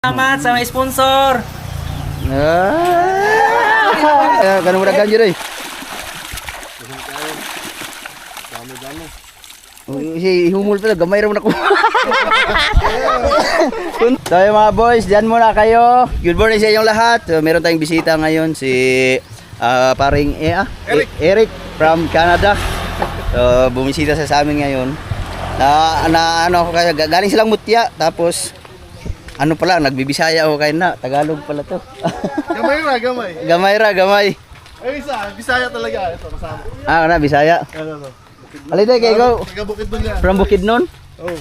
Salamat sa mga sponsor. Ganun mo na ganyan eh. Si humul pala, gamay rin na ko. So yung mga boys, dyan muna kayo. Good morning sa inyong lahat. So, meron tayong bisita ngayon, si paring Eric from Canada. So bumisita sa amin ngayon. Ano, galing silang Mutya, tapos ano pala, nagbibisaya ako kayo na. Tagalog pala to. Gamay ra, gamay. Gamay ra, gamay. Ay, isa, Bisaya talaga. Ito, kasama. Na, Bisaya. Ano. Alay tayo kayo, go. Taga Bukidnon yan. From Bukidnon? Oh.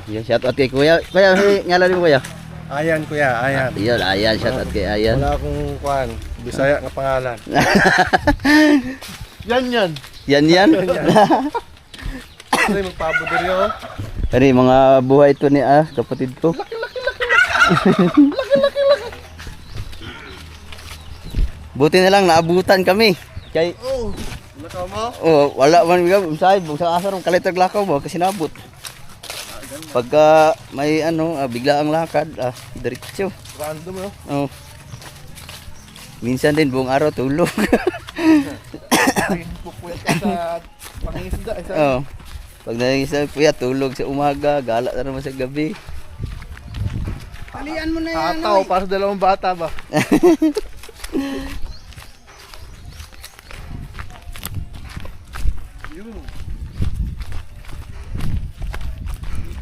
Yeah, shout out kay Kuya. Kuya, ngalan mo Kuya? Ayan, kuya, ayan. Ayan, shout out kay Ayan. Wala akong kuhan. Bisaya nga pangalan. Yan. Yan. Kasi magpaboderyo. Ano mga buhay ito ni kapatid ko. Laki. Buti na lang naabutan kami. Kay Oh. Lakaw mo? wala man sa asar ng kalitag lakaw mo kasi nabot. Pagka may bigla ang lakad, diretso. Random, no? Oh. Minsan din buong araw tulog. Pupuyat ka sa pangingisda. Oh. Pag nangisda kuya tulog sa umaga, gala na naman sa gabi. Palian mo na yan. Tataw, para sa dalawang bata ba?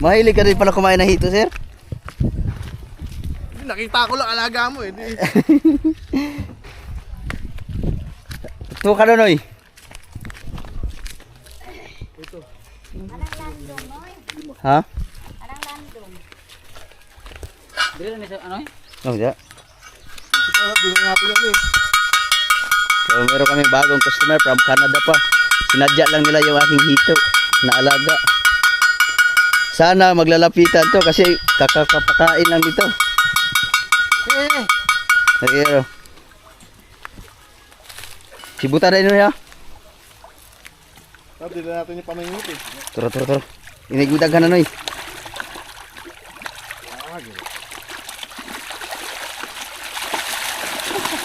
Mahilig ka rin pala kumain ng hito, sir? Nakita ko lang alaga mo eh. Ito ka na, Noy. Ha? Dili na sa ano eh? Oh, ya. Tingnan natin yan eh. So, meron kami bagong customer from Canada pa. Sinadya lang nila yung aking hito na alaga. Sana maglalapitan to kasi kakapakain lang dito. Okay, sibutan na ino ya. Sabi na natin yung pamingit eh. Turo. Inigudaghan na, Noy.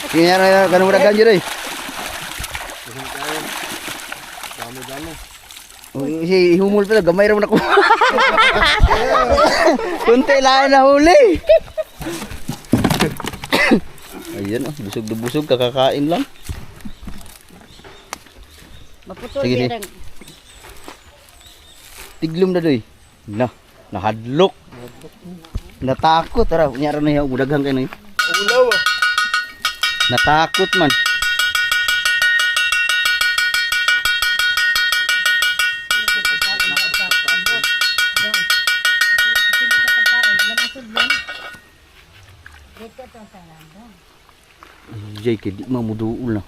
Kaya ganun mo na ganyan, Noy. Dami. Si humul pala, gamay rin na ko. Kunti lang na huli. Ayan, busog na busog, kakakain lang. Sige. Tiglom na doy. Nahadlok. Natakot, tara, kunyara na yung udaghang kayo Noy. Ulaw ah. Natakot man. Jay, kaya di mamuduol na.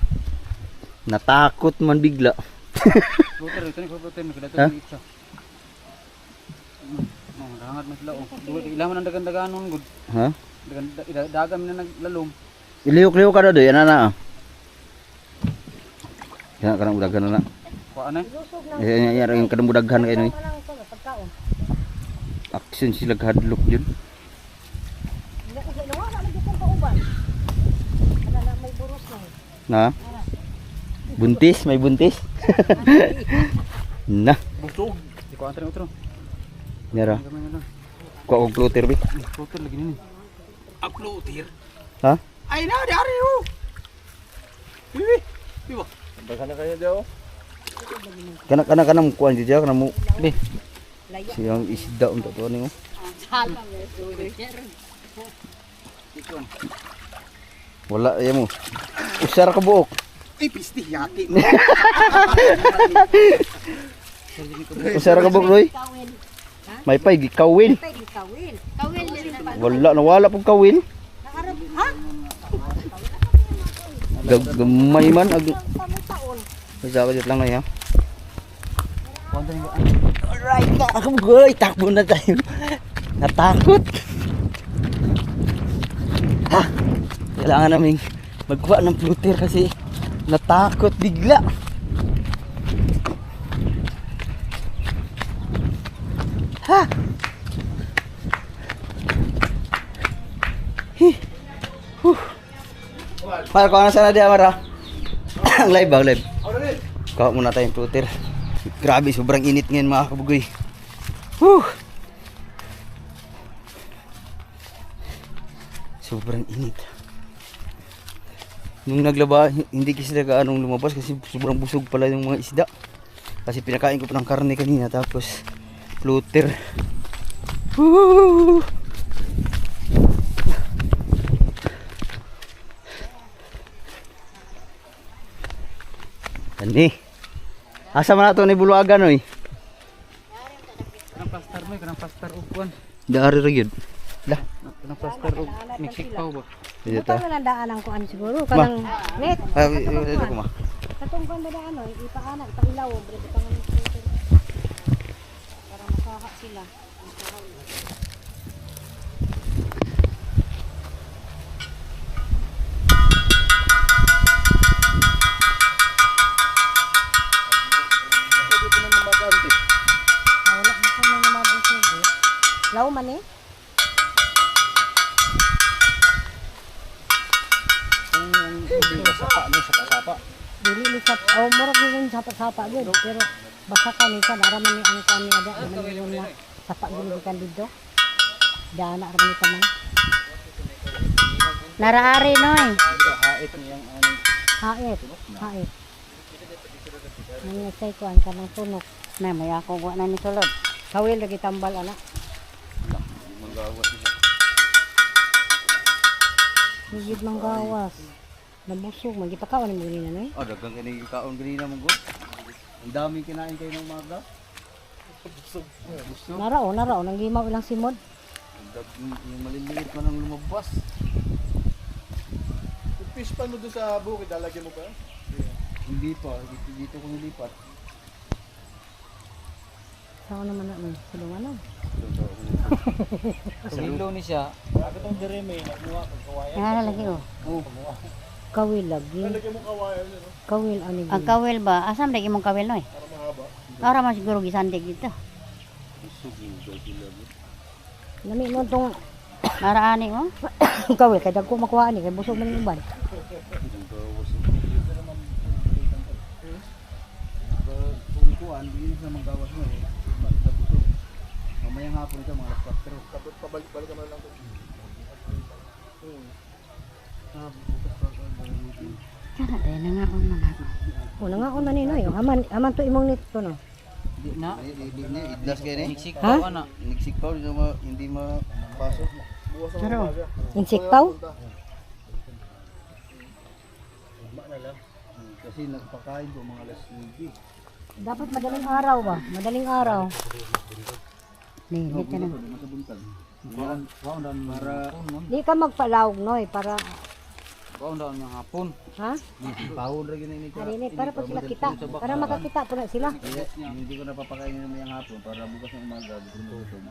Natakot man bigla. Protein, kada Ha? to isa. Rangat man sila oh. Ilaman ang dagan-daganon gud. Ha? Dagan na naglalom. Iliyok-liyok ka na doy, ano na? Yan, kanang udaghan na na. Kuan na. Yan, yung kanang udaghan kayo Noy. Action sila hadlok yun. Na? Buntis, may buntis. Na. Busog. Di ko antren utro. Nara. Gamay na lang. Kuha kong clutter bi. Protein lagi nini. Uploader. Ha? Ay na, di ari oh. Bibi. Baka na kayo daw. Kana kuan di diya kana mo. Be. Siyang isda untuk tuan ni mo. Wala ya mo. Usar ka buok. Ay pisti yati. Usar ka buok Roy. May pay gikawin. Wala pug kawin. Gamay man ag. Sabat lang na ya. Alright na ako goy, takbo na tayo. Natakot. Ha? Kailangan naming magkuha ng floater kasi natakot bigla. Ha? Mar, kung ano sana diya, Mara? Ang live ba? Live. Kawak muna tayong flutter. Grabe, sobrang init ngayon mga kabugoy. Sobrang init. Nung naglaba, hindi kasi sila anong lumabas kasi sobrang busog pala yung mga isda. Kasi pinakain ko pa ng karne kanina tapos flutter. Woo! Ani. Asa man ato ni buluagan oy? Kanang pastar mo, kanang pastar ugwan. Daari ra gyud. Lah, Kanang pastar ug Mexico ba? dito Ito ta. na lang daanan ko ano siguro. Kanang net. Ito ko ma. Katong kan ba daan oy, ipaanan, ipahilaw, bre tangan ng scooter. Para makaha sila. Wala mo na naman dito. Law man eh. Dili ni sa murag ni yung sapa-sapa gyud pero basta kanisa naraman ni ang kami ada naman yung na sapa gyud kan dito. Dana ra man man. Naraari noy. Hait niyang ano. Hait. Hait. Nang say kuan kanang tunok. Na may ako wa na ni sulod. Kawil lagi tambal ana. Higit manggawas. Nabusog, magipakaon mo ganina noy. Oh, dagang kini kaon ganina mo gud. Ang dami kinain kayo ng umaga. Busog. Narao nang limaw ilang simod. Yung maliliit man ang lumabas. Yung fish pan mo doon sa bukid, lalagyan mo pa? Hindi pa, dito ko nilipat. Sao naman na no, sulungan na. Silo ni siya. Ako tong dire may nagmuha kag kawayan. Nga lagi oh. Kawil lagi. Lalagyan mo kawayan yun, no? Kawil ani. Ang kawil ba? Asam lagi mong kawil noy? Para mahaba. Para mas siguro gisandig dito. Nami mo tong Naraani mo? kawil kay dagko makuha ni kay busog man yung uban. Kung kuan, hindi na manggawas mo eh. Busog. Mamayang hapon ito mga 4. Pabalik-balik ka na lang. Kana tayo na nga on man ako. Una nga una ni noy. Aman to imong nito no. Di na. Idlas kayo ni? Mexico Ha? ana. Nagsikpaw, hindi mapasok. Bukas ang Naro. umaga. Insektaw? Kasi nagpakain ko mga alas 9. Dapat madaling araw ba? Madaling araw. Ni, dito na. Waon daw para Di ka magpalawag noy para waon daw nga hapon. ha? Pahon rin yun ini. Ari ni para pag sila kita. Para makakita po na sila. Hindi ko napapakain ng mayang hapon para bukas ng umaga. Busog.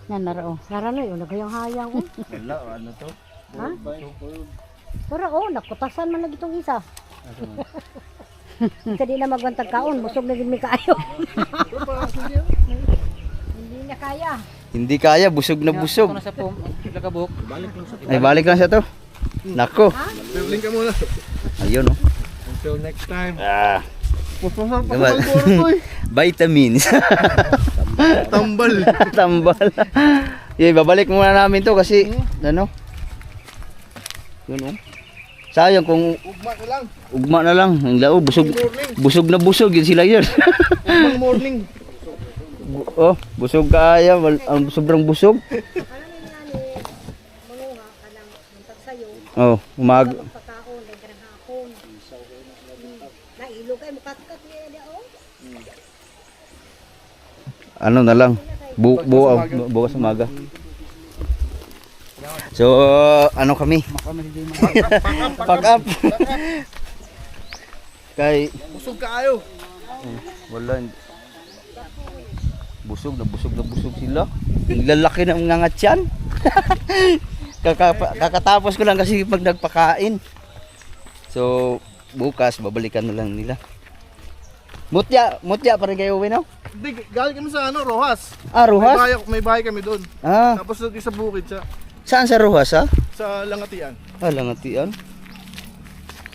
Nan naro. Nara noy una kayang hayang oh. Wala, ano to? Ha? Pero oh, nakutasan man lagi itong isa. Kasi di na magwantag kaon, busog na din may kaayo. Hindi na kaya. Hindi kaya, busog na busog. Ako na sa pom. Lagabok. Balik lang sa Ay, balik lang siya to. Nako. Traveling ka muna. Ayun oh. Until next time. Ah, Paspasan pa Diba? sa Malboro to eh. vitamins. Tambal. Tambal. Yeah, babalik muna namin to kasi ano? Yun oh. Sayang kung Ugma na lang. ugma na lang. Ang lao, busog. Busog na busog yun sila yun. Ugmang morning. Oh, busog kaya. Ang sobrang busog. Manuha ka ng muntag sayo, Oh, umag. pagkakaon, dagdag hapon. Nailo kayo, mukatkat niya oh. Ano na lang. Bukas umaga. So, ano kami? Pack up. Kay Busog ka ayo. wala. Busog na busog sila. Lalaki ng mga tiyan. Kakatapos ko lang kasi pag nagpakain. So, bukas babalikan na lang nila. Mutya pa rin kayo uwi, no? Hindi, galing kami sa ano, Rojas. Ah, Rojas? May bahay kami doon. Ah, Tapos doon sa bukid siya, saan sa Rojas, ha? sa Langatian. Ah, Langatian.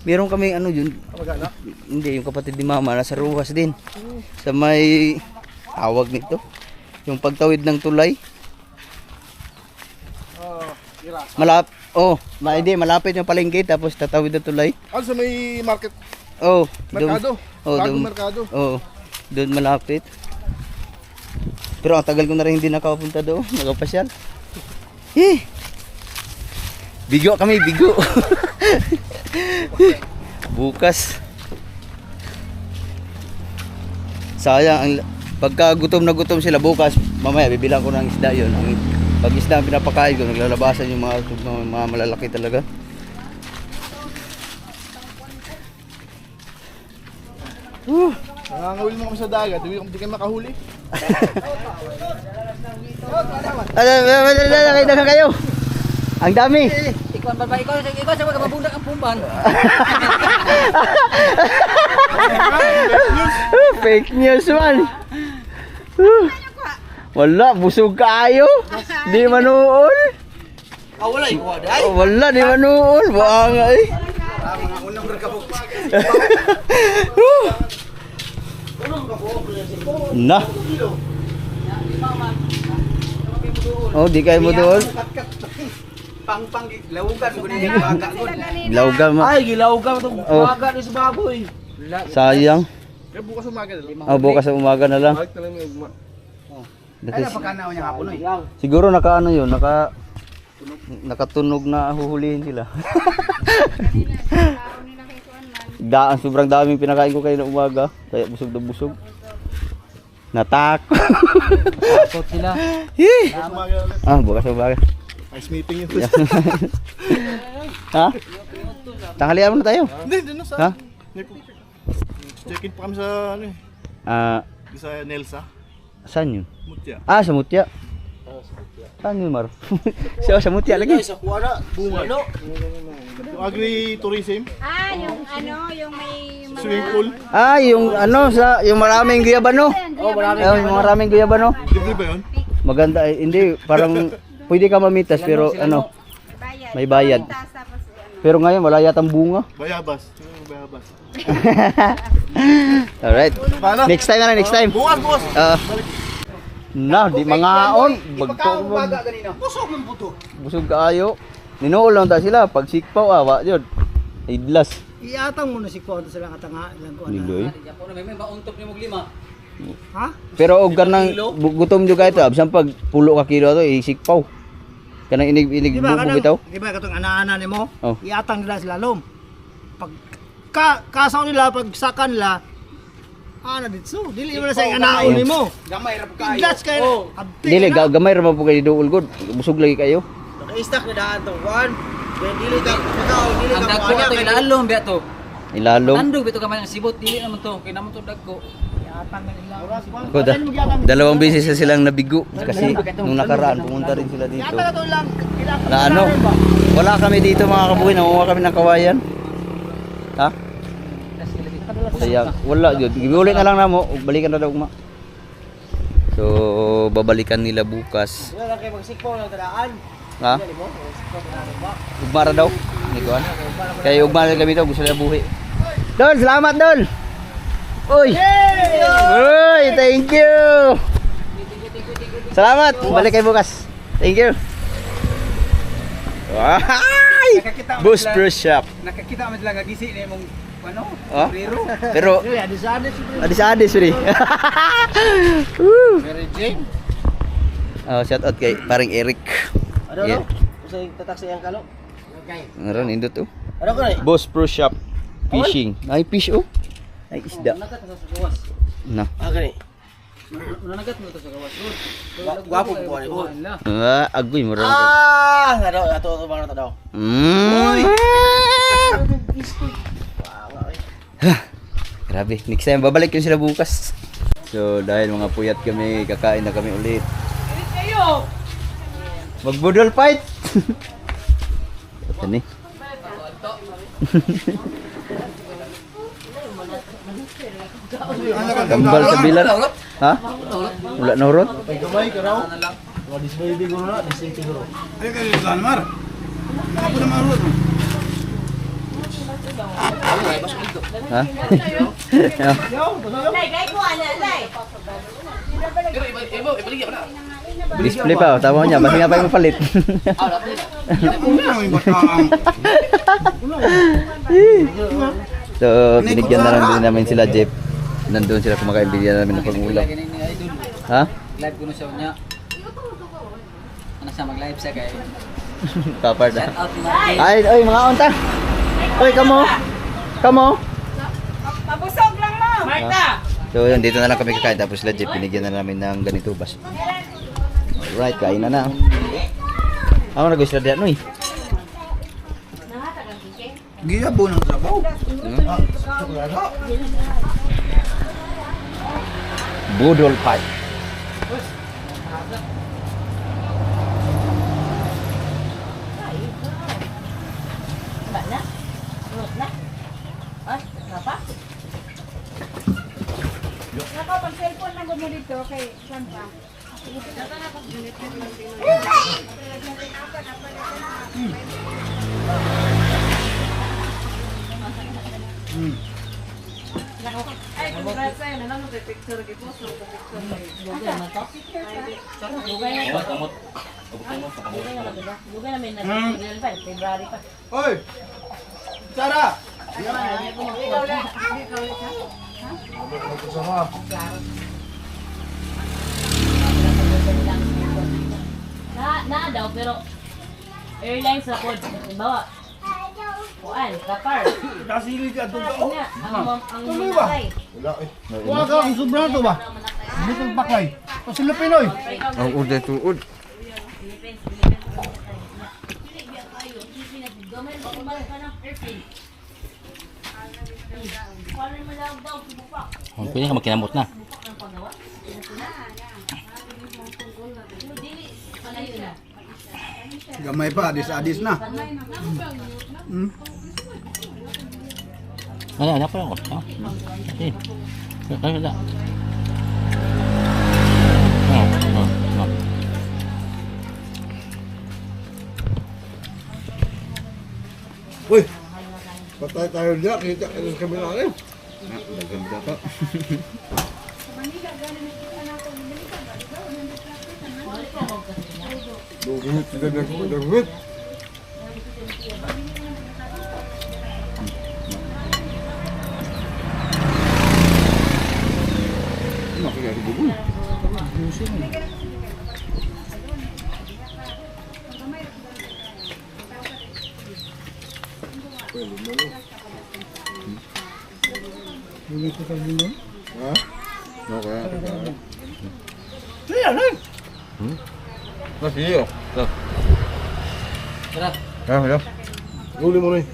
Meron kami ano yun, Kamag-anak. hindi, yung kapatid ni Mama, nasa Rojas din. Sa may, tawag nito, yung pagtawid ng tulay. Hindi, malapit yung palengke, tapos tatawid ng tulay. Ah, sa may market, Oh, merkado. Bagong doon, merkado. doon malapit. Pero ang tagal ko na rin hindi nakapunta doon, nakapasyal. Bigo kami, bigo. Bukas. Sayang, pagka gutom na gutom sila bukas, mamaya bibilang ko ng isda yun. Pag isda ang pinapakain ko, naglalabasan yung mga malalaki talaga. Nangangawil mo kami sa dagat, hindi kayo makahuli. Nakita ka kayo. Ang dami. Ikaw ba ikaw sa mga mabundak ang pumban. Fake news man. Wala, busog kayo. Di manuol. Wala yung waday. Wala, di manuol. Buanga eh. Mga unang rekabok. Na. Oh, di kayo mo doon. Pang laugan ko din yung baga ko. Laugan mo. Ay, gilaugan mo itong Oh. baga ni sa baboy. Sayang. Kaya bukas umaga na lang. Bukas sa umaga na lang. Balik na lang yung ugma. Pagkanaw niya hapon oy. Siguro nakaano yun, nakatunog na huhulihin sila. Sobrang daming pinakain ko kayo na umaga, kaya busog na busog. Natakot. Takot sila. Bukas umaga na ulit. Bukas sa umaga. Nice meeting yun. Ha? Tanghalian mo na tayo. Hindi, doon na sa... Ha? Check-in pa kami sa ano eh. Sa Nelsa. Saan yun? Mutya. Sa Mutya. Saan yun, Mar? Sa Mutya lagi. Sa Kuwara. Bunga. Yung agri-tourism. Yung may Swimming pool. Yung maraming guyabano. Yung maraming guyabano. Libre ba yun? Maganda hindi parang pwede ka mamitas pero may bayad. Pero ngayon wala yatang bunga. Bayabas. Bayabas. Alright. Next time na, next time. Bukas, bukas. Di mangaon. Busog ng puto. Busog kaayo. Ninuol lang ta sila pag sikpaw awa jud. Idlas. Iatang mo na si Kwanto sa mga tanga lang ko. Niloy. Japo na may mauntop ni mog lima. Ha? Pero og kanang gutom jud kay to absan pag pulo ka kilo to isikpaw. Kanang inig Di ba bubog bitaw. Di ba katong ana-ana nimo? Oh. Iatang nila sila lom. Pag kasaw nila pag sakan nila ana ditso. Dili mo na sa anaon nimo. Gamay ra kayo. Idas kay. Dili gamay ra man po kay duol gud. Busog lagi kayo. Naka-stack na daan to. One. Then dili ka dili Ang ka dagko ato ilalom biya to. Ilalom. Nandog bito ka man ang sibot dili naman to kay naman to dagko. Iatang na nila. Ako dalawang beses na silang nabigo kasi nung nakaraan pumunta rin sila dito. Iatang na to lang. Na wala kami dito mga kabuhay, nangunguha kami ng kawayan. Ha? Sayang, wala yun. Gibulit na lang na mo, balikan na daw ma. So, babalikan nila bukas. Wala kay magsikpo lang tadaan. Ha? Ugmara daw. Hindi ko kaya ugmara kami daw, gusto nila buhi. Dol, salamat Dol! Uy! Uy, thank you! Salamat! Balik kayo bukas. Thank you! Ay! Boost Pro Shop. Nakakita man sila gagisi ni mong ano? Oh? Pero adis-adis rin. Mary Jane. Shout out kay paring Eric. Ano Yeah. Sa tatak ang kalo. Meron indot oh. Ano ko na? Boss Pro Shop Fishing. Ay fish oh. Ay isda. Nagat sa gawas. Na. Agani. Nagat mo to sa gawas. Gwapo po ni. Agoy mo ron. Nado ato bang daw. Grabe, next time babalik yun sila bukas. So dahil mga puyat kami, kakain na kami ulit. Magbudol fight. Ito ni. Gambal sa bilat. Ha? Wala na urot? Gamay ka raw. Wadis baby guro na, dising siguro. Ay ka dito Mar. Ako na marunong. Ha? Display pa, tama niya. Basta nga pa yung palit. So, binigyan na lang din namin sila Jeff. Nandun sila kumakain, bigyan namin ng pangulam. Ha? Live ko na siya niya. Ano siya mag-live siya kay. Kapar na. Shout out mga Ay, oy mga onta. Oy, kamo. Kamo. Mabusog lang mo. Marta. So, yun, dito na lang kami kakain. Tapos sila Jeff, binigyan na namin ng ganito bas. Alright, kain na na. Ako nag-gusto na diyan, oy. Giyabo ng trabaho. Budol pie. Pag-cellphone lang mo dito kay Santa. Ay, congrats sa'yo. Nalang picture ko. So, picture mo. Google na to? Google na to? Google namin na February pa. Oy. Sara. Na daw pero airlines sa pod. Bawa. Kuan, kapar. Nasili ka to. Nga, ang minakay. Wala eh. Wala ka ang sobra to ba? Dito bakay. O sila Pinoy. Ang udah tuod. Pwede ka magkinamot na. Gamay pa, adis na. Ano pa ako? Ha? Eh. Ano na? Uy! Patay tayo dyan, kita ka sa kabila rin. Ganda pa. Dugit, dugit. Ha? Okay. Siya na. Masih iyo. Tara. Ya. Uli mo rin.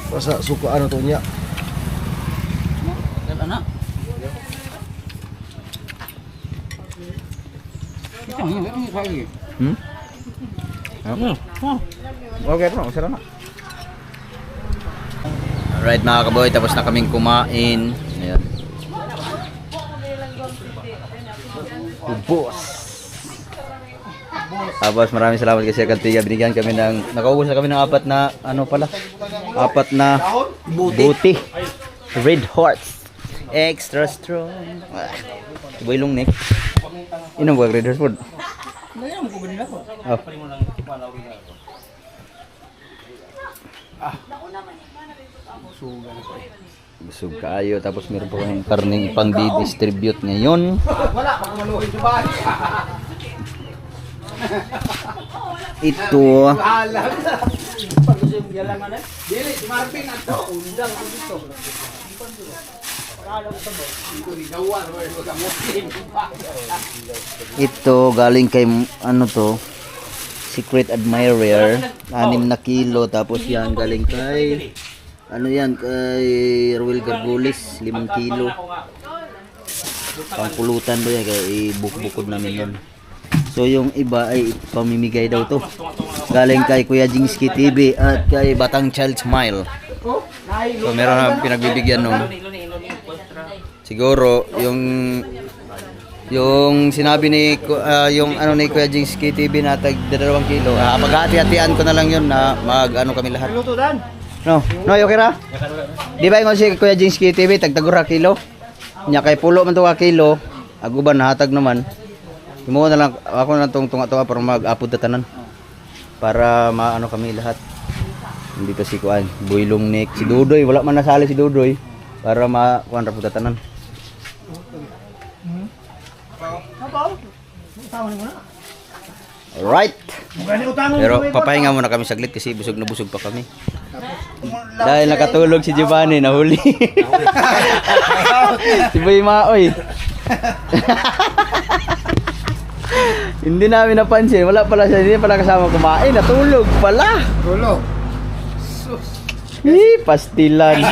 Masa suka ano to niya. Tara na. Ito yung kaya. Okay bro, masarap na. Alright mga kaboy, tapos na kaming kumain. Ayan. Ubos. Tapos maraming salamat kasi Kantiga. Binigyan kami ng, nakaubos na kami ng apat na, ano pala? Apat na buti. Red Horse. Extra strong. Boy long neck. Inom ba Red Horse food? Oh. Busog kayo, tapos meron po kayong karning pang di-distribute ngayon. Ito galing kay ano to, Secret Admirer, 6 na kilo. Tapos yan galing kay ano yan, kay Royal Gargoles, 5 kilo. Pangpulutan do yan, kaya ibukbukod namin yun. So yung iba ay pamimigay daw to. Galing kay Kuya Jingski TV at kay Batang Child Smile. So meron na pinagbibigyan nung siguro yung sinabi ni yung ano ni Kuya Jings KTV na tag 2 kilo. Paghati-hatian ko na lang yun na mag-ano kami lahat. Luto dan. No, okay ra? Di ba yung si Kuya Jings KTV tagtagura kilo? Nya kay pulo man to ka kilo, aguban nahatag naman. Imo na lang ako na tong tunga-tunga para mag-upload ta tanan. Para maano kami lahat. Dito si Kuan, Builong Nick, si Dudoy, wala man nasali si Dudoy para makuan ra pud ta tanan. Alright. Pero papahinga muna kami saglit kasi busog na busog pa kami. Dahil nakatulog si Giovanni, nahuli. Si Boy Maoy. Hindi namin napansin, wala pala siya, hindi pala kasama kumain, natulog pala. Tulog. Pastilan.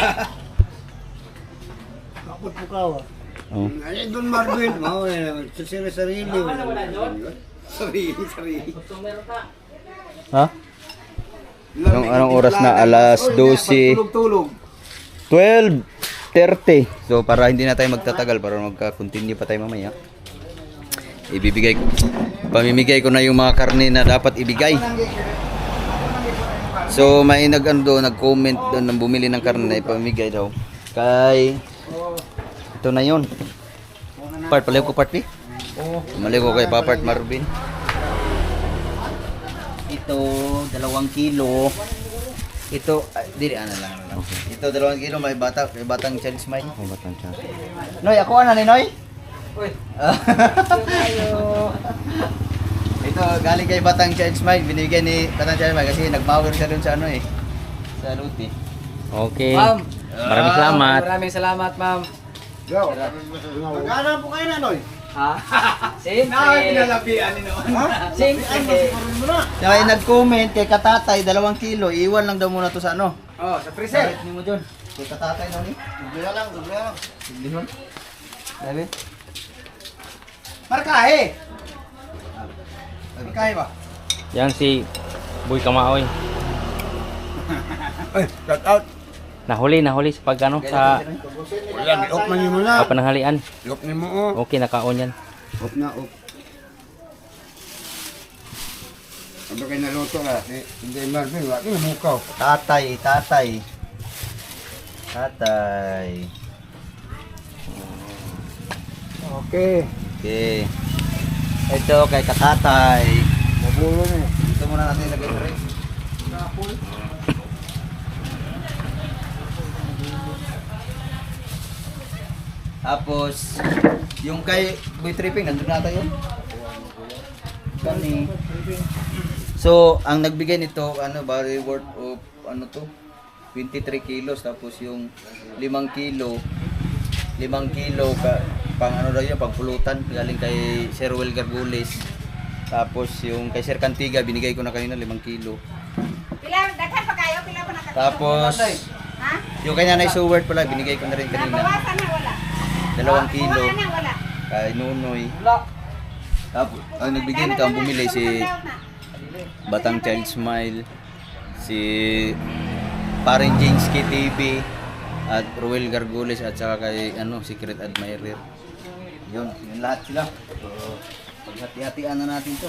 Kapot po ka. Oh. Ay, Don Marvin. Mao sa sarili. Sarili. Ha? Anong oras na? Alas 12. Tulog. 12:30. So para hindi na tayo magtatagal, para magka-continue pa tayo mamaya. Pamimigay ko na yung mga karne na dapat ibigay. So may nag-comment doon nang bumili ng karne, pamimigay daw. Kay ito na yun. Part, palayo ko part, Maliw ko kay Papart Marvin. Ito, 2 kilo. Ito, dili, ano lang. Ito, 2 kilo, may batang child smile. May batang child. Noy, ako na ni Noy? Uy. Ito, galing kay Batang Child Smile. Binibigyan ni Batang Child Smile kasi nag-power siya dun sa ano sa Luti. Okay. Ma'am, maraming salamat. Maraming salamat, ma'am. Magkano po kayo na, Noy? Ha? Siyempre. Pinalapian ni Noy. Siyempre. Kaya nag-comment kay Katatay, 2 kilo. Iwan lang daw muna to sa ano. Oh, sa freezer. Ni mo dyan. Kay Katatay daw ni. Dubla lang. Siglihon. Sabi? Markahe. Markahe ba? Yan si Boy Kamaoy. Shout out. Nahuli sa pagano sa Wala, op man yun muna. pananghalian. Op ni mo, oh. Okay, nakaon yan. Op na, op. Ano kayo naluto ka? Hindi Marvin, wala kayo namukaw. Tatay. Okay. Okay. Ito kay Katatay. Mabulo na eh. Ito muna natin ilagay sa rin. Tapos, yung kay Boy Tripping, nandun na tayo. Kani. So, ang nagbigay nito, body worth of, 23 kilos. Tapos yung 5 kilo pang daw yun, pang pulutan. Galing kay Sir Will Gargules. Tapos yung kay Sir Cantiga, binigay ko na kanina 5 kilo. Pila, daghan pa kayo, pila pa nakatulog. Tapos, Ha? yung kay Nanay Seward pala, binigay ko na rin kanina. Nabawasan na wala. 2 kilo. Wala na wala. Kay Nunoy. Tapos, ang nagbigay nito, ang bumili si Batang Child Smile, si Paring James KTV, at Ruel Gargules, at saka kay Secret Admirer. Yun lahat sila. So, paghati-hatian na natin to.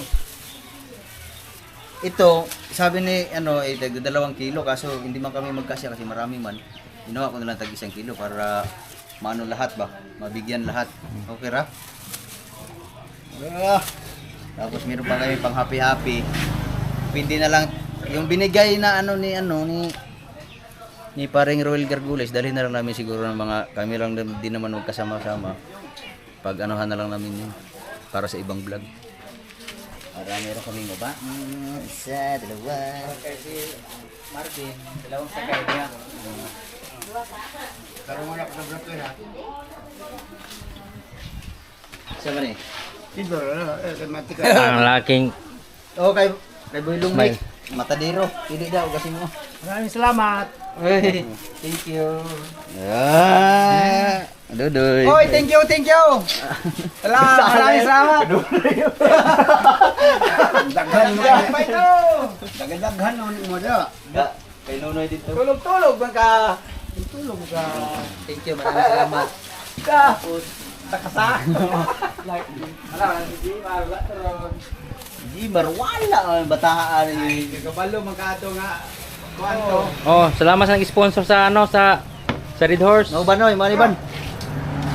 Ito, sabi ni 2 kilo, kaso hindi man kami magkasya kasi marami man. Ginawa ko na lang tag 1 kilo para maano lahat ba, mabigyan lahat. Okay ra? Tapos meron pa kami pang happy-happy. Hindi na lang yung binigay na ni Paring Royal Gargules, dalhin na lang namin siguro ng mga kami lang din naman magkasama-sama. Pag anuhan na lang namin yun para sa ibang vlog. Para meron kaming baba. 1, 2. Okay, si Marvin, 2 sakay niya. Tara muna ko sa broker ha. Saan ba ni? Dito, matika. Ang laking Oh, kay Boylong Mike. Matadero. Pili daw kasi mo. Maraming salamat. Thank you. Dudoy. Oy, thank you. Maraming salamat. Daghan mo. Daghan mo da. Kay Nunoy dito. Tulog bang ka? Thank you, maraming salamat. Jimar, wala ang bataan ni. Oh, salamat sa nag-sponsor sa ano sa Red Horse. No ba noy, maniban.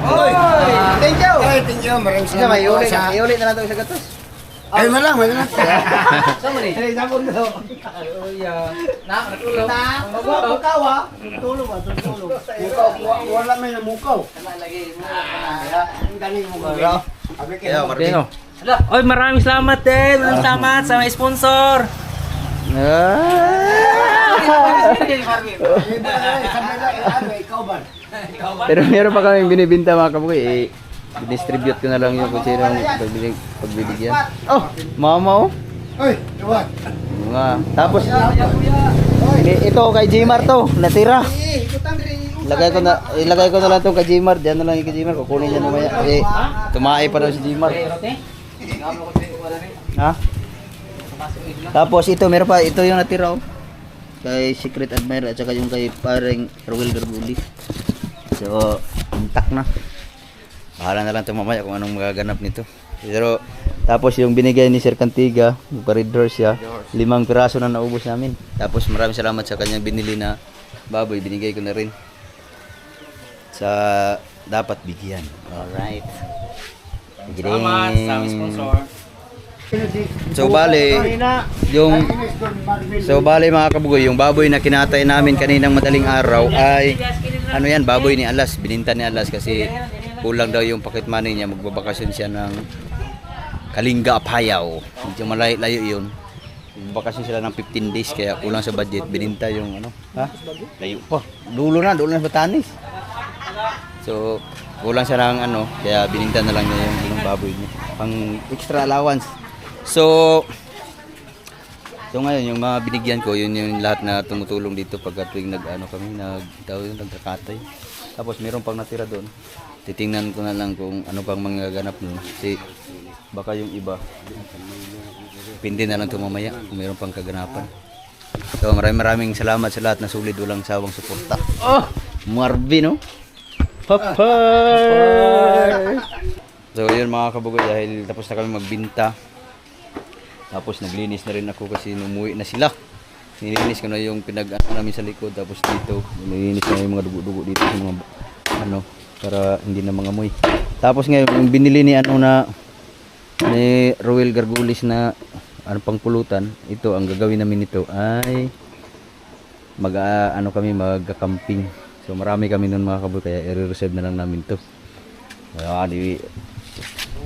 Oy! Thank you. Ay, thank you. Maraming Sige, may salamat. uli na lang ito sa gatos. Ay, malang. Sama ni. Ay, sabon ko. Natulog. Mukaw ha. Tulog ba? Tulog. Mukaw. Wala may na mukaw. Ang galing mo ba? Yeah, Marvin. Dino. Oy, maraming salamat din. Maraming salamat sa mga sponsor. Pero meron pa kaming binibinta mga kabukoy. Distribute ko na lang yung kung sino ang pagbibigyan. Oh, mama oh. Oy, diwan. Mga. Tapos ito kay Jmar to, natira. Ilagay ko na lang to kay Jmar. Diyan na lang kay Jmar, kukunin niya mamaya. Tumae pa daw si Jmar. Ha? Tapos ito meron pa, ito yung natira oh. Kay Secret Admirer at saka yung kay paring Roel Garbuli. So, intact na. Bahala na lang ito mamaya kung anong magaganap nito. Pero tapos yung binigay ni Sir Cantiga, pa-Red Horse siya, 5 piraso na naubos namin. Tapos maraming salamat sa kanyang binili na baboy, binigay ko na rin. Sa dapat bigyan. Alright. Salamat sa mga sponsor. So bali mga kabugoy, yung baboy na kinatay namin kaninang madaling araw ay ano yan, baboy ni Alas, bininta ni Alas kasi kulang daw yung pocket money niya, magbabakasyon siya ng Kalinga, Apayao. Medyo malayo yun. Magbabakasyon sila ng 15 days kaya kulang sa budget, bininta yung ano, ha? Layo pa. Dulo na sa Batanes. So kulang siya ng ano, kaya bininta na lang niya yung baboy niya. Pang extra allowance. So ngayon yung mga binigyan ko, yun yung lahat na tumutulong dito pag tuwing nagkakatay. Tapos meron pang natira doon. Titingnan ko na lang kung ano pang mangaganap nun. Kasi baka yung iba pindi na lang ito mamaya kung meron pang kaganapan. So maraming salamat sa lahat na sulit walang sawang suporta. Oh! Marvin oh! Papay! So yun mga kabugoy, dahil tapos na kami magbinta. Tapos naglinis na rin ako kasi umuwi na sila. Nilinis ko na yung pinag-ano namin sa likod. Tapos dito, nilinis na yung mga dugo-dugo dito sa mga ano, para hindi na mga amoy. Tapos ngayon, yung binili ni ano na ni Roel Gargulis na ano pang pulutan, ito ang gagawin namin nito ay ano kami mag-camping. So marami kami nun mga kaboy, kaya i-reserve na lang namin to.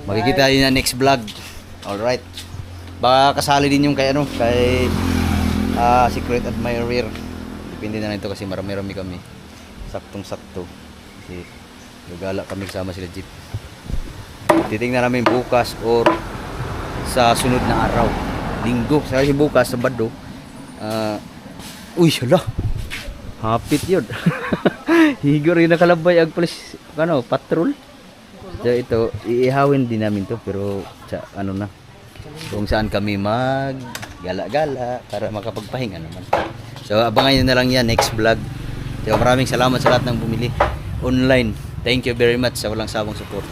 Makikita yun na next vlog. Alright. Baka kasali din yung kay ano, kay Secret Admirer. Depende na lang ito kasi marami kami. Saktong-sakto. Kasi gagala kami kasama sila Jeep. Titingnan namin bukas or sa sunod na araw. Linggo. Kasi bukas, Sabado. Uy, hala. Hapit yun. Higo rin nakalabay ang police, ano, patrol. So ito, iihawin din namin to pero sa ano na. Kung saan kami mag-gala-gala para makapagpahinga naman. So abangan nyo na lang yan next vlog. So maraming salamat sa lahat ng bumili online. Thank you very much sa walang sawang support.